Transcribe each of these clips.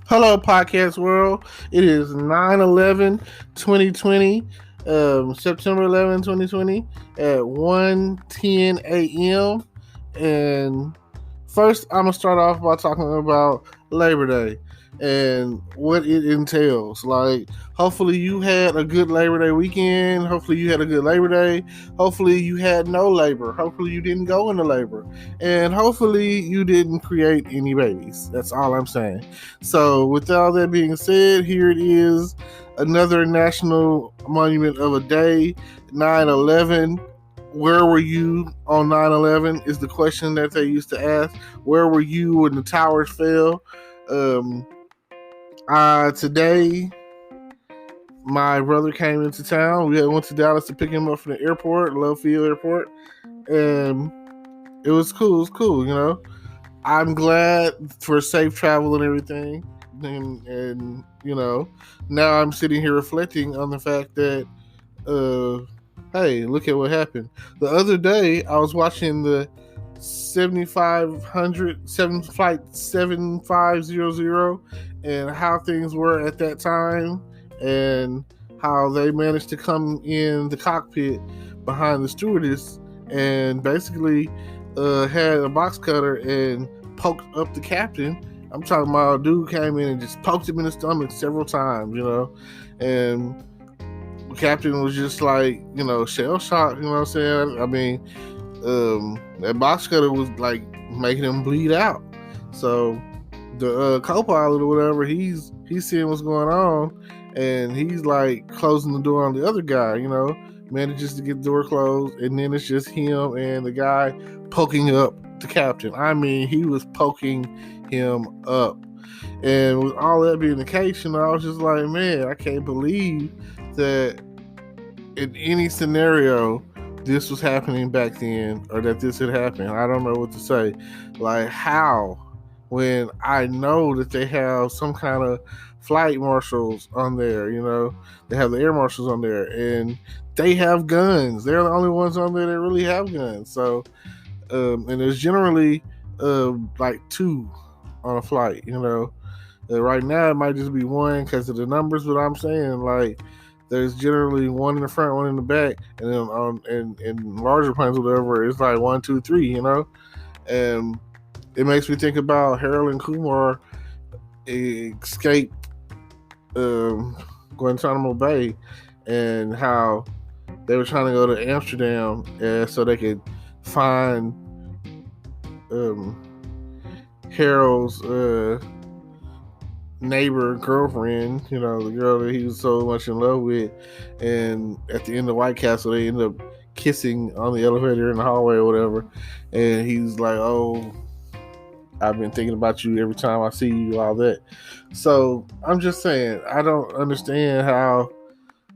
Hello, podcast world. It is 9/11/2020, September 11, 2020, at 1:10 a.m. And first, I'm going to start off by talking about Labor Day and what it entails. Like, hopefully, you had a good Labor Day weekend. Hopefully, you had a good Labor Day. Hopefully, you had no labor. Hopefully, you didn't go into labor. And hopefully, you didn't create any babies. That's all I'm saying. So, with all that being said, here it is, another national monument of a day, 9/11. Where were you on 9/11 is the question that they used to ask. Where were you when the towers fell? Um, Today, my brother came into town. We went to Dallas to pick him up from the airport, Love Field Airport, and it was cool. It was cool, you know. I'm glad for safe travel and everything. And you know, now I'm sitting here reflecting on the fact that, hey, look at what happened. The other day, I was watching the 7500 flight 7500 and how things were at that time and how they managed to come in the cockpit behind the stewardess and basically had a box cutter and poked up the captain. I'm talking about a dude came in and just poked him in the stomach several times, you know, and the captain was just like, you know, shell shocked, you know what I'm saying? I mean, that box cutter was like making him bleed out. So the co-pilot or whatever, he's seeing what's going on, and he's like closing the door on the other guy, you know, manages to get the door closed, and then it's just him and the guy poking up the captain. I mean, he was poking him up. And with all that being the case, you know, I was just like, man, I can't believe that in any scenario this was happening back then, or that this had happened. I don't know what to say. Like, how? When I know that they have some kind of flight marshals on there, you know, they have the air marshals on there, and they have guns. They're the only ones on there that really have guns. So, and there's generally like two on a flight, you know. Right now, it might just be one because of the numbers, but I'm saying, like, there's generally one in the front, one in the back, and then on in larger planes, whatever, it's like 1, 2, 3, you know. And it makes me think about Harold and Kumar escape Guantanamo Bay, and how they were trying to go to Amsterdam so they could find Harold's neighbor girlfriend, you know, the girl that he was so much in love with. And at the end of White Castle, they end up kissing on the elevator in the hallway or whatever. And he's like, oh, I've been thinking about you every time I see you, all that. So I'm just saying, I don't understand how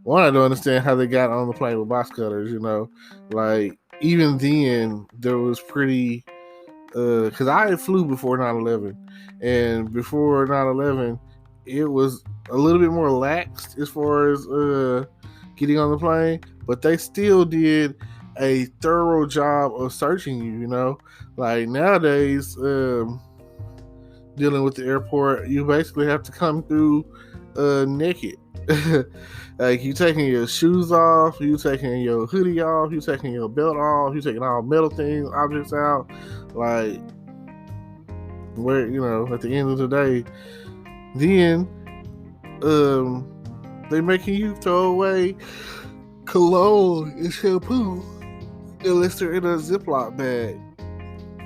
they got on the plane with box cutters, you know. Like, even then, there was pretty, because I flew before 9/11, and before 9/11, it was a little bit more lax as far as getting on the plane, but they still did a thorough job of searching you, you know. Like, nowadays, dealing with the airport, you basically have to come through naked. Like, you taking your shoes off, you taking your hoodie off, you taking your belt off, you taking all metal things, objects out. Like, where, you know, at the end of the day, then they making you throw away cologne and shampoo unless they're in a Ziploc bag.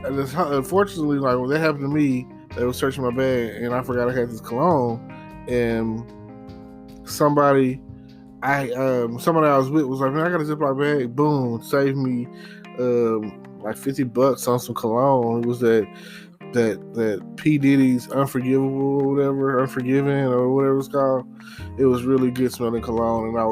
And unfortunately, like, when that happened to me, they were searching my bag and I forgot I had this cologne, and somebody I was with was like, man, I got a Ziploc bag. Boom, saved me like $50 on some cologne. It was that P. Diddy's Unforgivable or whatever, Unforgiven or whatever it's called. It was really good smelling cologne, and I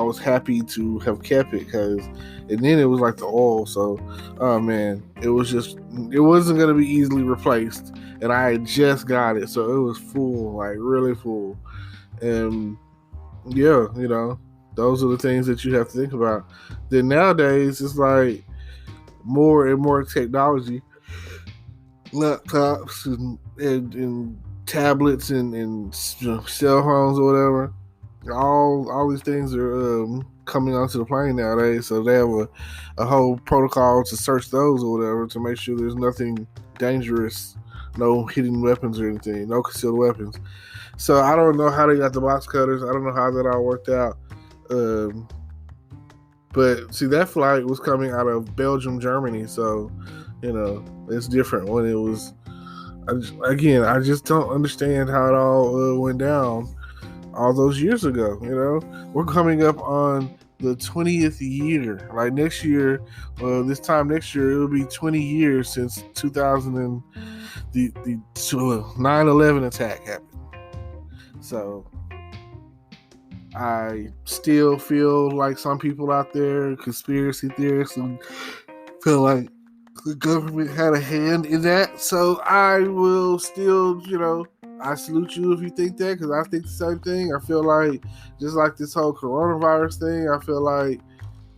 was happy to have kept it, and then it was like the oil. So, oh man, it wasn't gonna be easily replaced, and I had just got it, so it was full, like really full. And yeah, you know, those are the things that you have to think about. Then nowadays, it's like more and more technology, laptops and tablets and cell phones or whatever. All these things are coming onto the plane nowadays, so they have a whole protocol to search those or whatever to make sure there's nothing dangerous, no hidden weapons or anything, no concealed weapons. So I don't know how they got the box cutters. I don't know how that all worked out. But see, that flight was coming out of Belgium, Germany, so it's different when it was. I just don't understand how it all went down all those years ago. We're coming up on the 20th year. Like next year, this time next year, it'll be 20 years since 2000 and the 9/11 attack happened. So I still feel like some people out there, conspiracy theorists, and feel like the government had a hand in that. So I will still, I salute you if you think that, because I think the same thing. I feel like, just like this whole coronavirus thing, I feel like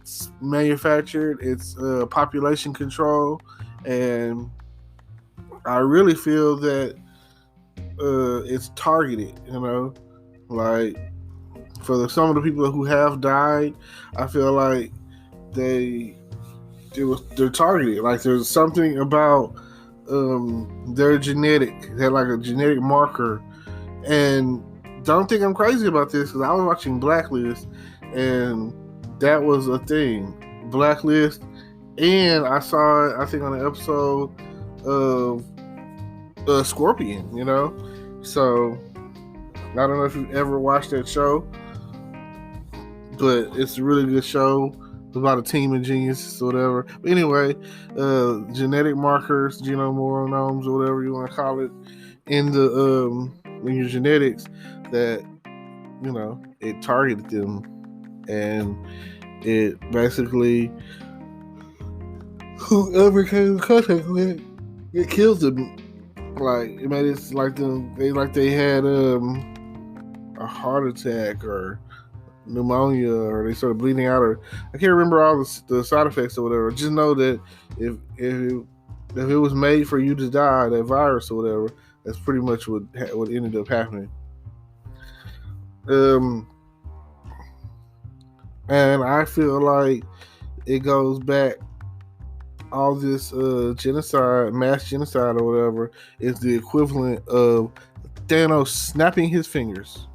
it's manufactured, it's population control, and I really feel that it's targeted, like for some of the people who have died, I feel like they're targeted. Like there's something about their genetic, they're like a genetic marker. And don't think I'm crazy about this, because I was watching Blacklist and that was a thing. Blacklist, and I saw it, I think, on an episode of Scorpion, So I don't know if you've ever watched that show, but it's a really good show. It's about a team of geniuses or whatever. But anyway, genetic markers, genomonomes, or whatever you want to call it, in your genetics, that it targeted them, and it basically, whoever came in contact with it kills them. Like it made it like they had a heart attack or pneumonia, or they started bleeding out, or I can't remember all the side effects or whatever. Just know that if it was made for you to die, that virus or whatever, that's pretty much what ended up happening. And I feel like it goes back, all this genocide, mass genocide or whatever, is the equivalent of Thanos snapping his fingers.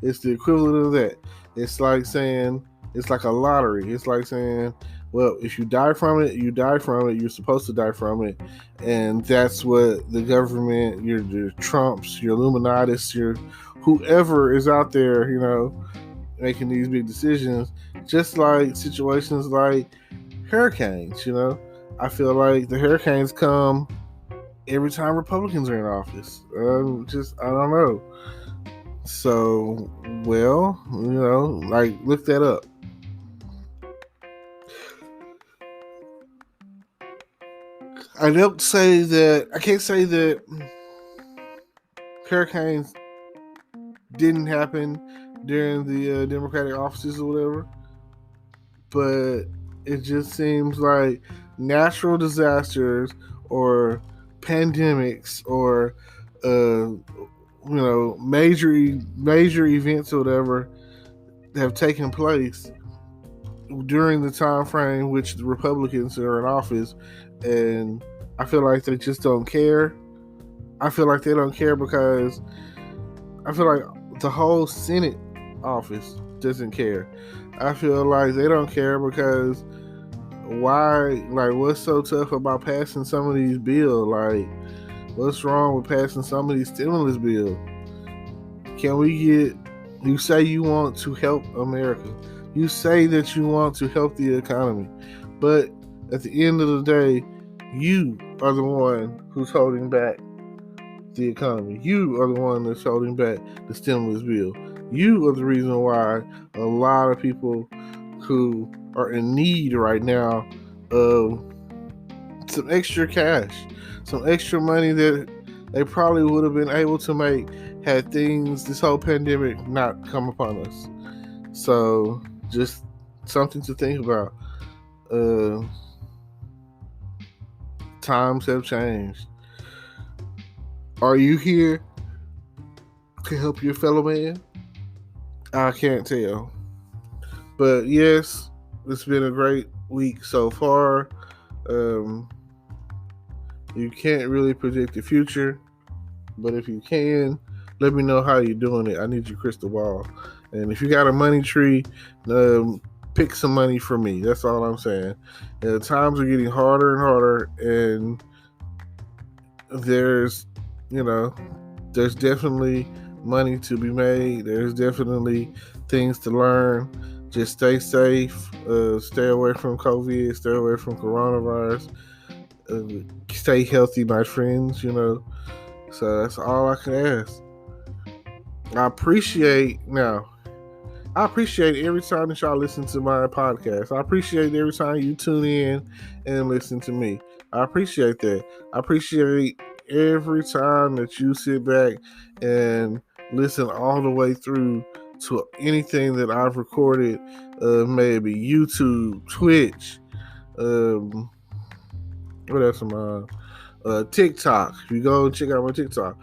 It's the equivalent of that. It's like saying, it's like a lottery. It's like saying, well, if you die from it, you die from it. You're supposed to die from it. And that's what the government, your Trumps, your Illuminatis, your whoever is out there, making these big decisions, just like situations like hurricanes. I feel like the hurricanes come every time Republicans are in office. I don't know. So, well, look that up. I can't say that hurricanes didn't happen during the Democratic offices or whatever, but it just seems like natural disasters or pandemics or major events or whatever have taken place during the time frame which the Republicans are in office, and I feel like they just don't care. I feel like they don't care because I feel like the whole Senate office doesn't care. I feel like they don't care because why? Like, what's so tough about passing some of these bills? Like, what's wrong with passing some of these stimulus bills? Can we get? You say you want to help America. You say that you want to help the economy, but at the end of the day, you are the one who's holding back the economy. You are the one that's holding back the stimulus bill. You are the reason why a lot of people who are in need right now of some extra cash, some extra money that they probably would have been able to make had this whole pandemic not come upon us. So just something to think about. Times have changed. Are you here to help your fellow man? I can't tell. But yes, it's been a great week so far. You can't really predict the future, but if you can, let me know how you're doing it. I need your crystal ball. And if you got a money tree, pick some money for me. That's all I'm saying. Times are getting harder and harder, and there's definitely money to be made. There's definitely things to learn. Just stay safe. Stay away from COVID. Stay away from coronavirus. Stay healthy, my friends. So that's all I can ask. I appreciate every time that y'all listen to my podcast. I appreciate every time you tune in and listen to me. I appreciate that. I appreciate every time that you sit back and listen all the way through to anything that I've recorded, maybe YouTube, Twitch, what else am I? TikTok. If you go check out my TikTok,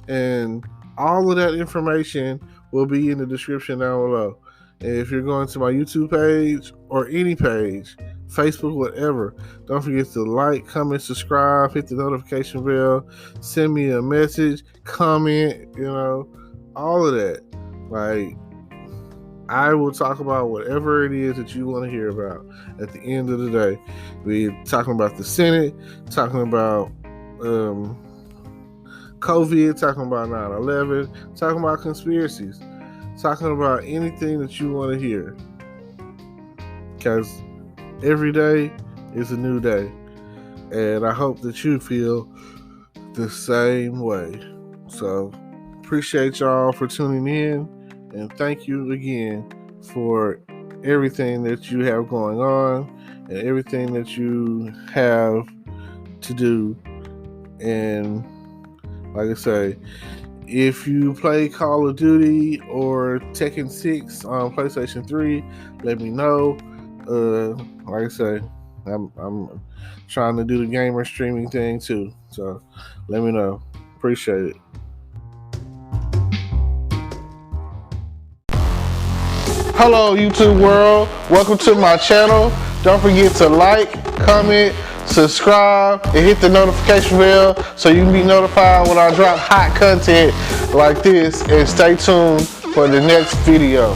and all of that information will be in the description down below. And if you're going to my YouTube page or any page, Facebook, whatever, don't forget to like, comment, subscribe, hit the notification bell, send me a message, comment, all of that. Like, I will talk about whatever it is that you want to hear about at the end of the day. We're talking about the Senate, talking about COVID, talking about 9/11, talking about conspiracies, talking about anything that you want to hear. Because every day is a new day. And I hope that you feel the same way. So, appreciate y'all for tuning in. And thank you again for everything that you have going on and everything that you have to do. And like I say, if you play Call of Duty or Tekken 6 on PlayStation 3, let me know. Like I say, I'm trying to do the gamer streaming thing too. So let me know. Appreciate it. Hello, YouTube world. Welcome to my channel. Don't forget to like, comment, subscribe, and hit the notification bell so you can be notified when I drop hot content like this. And stay tuned for the next video.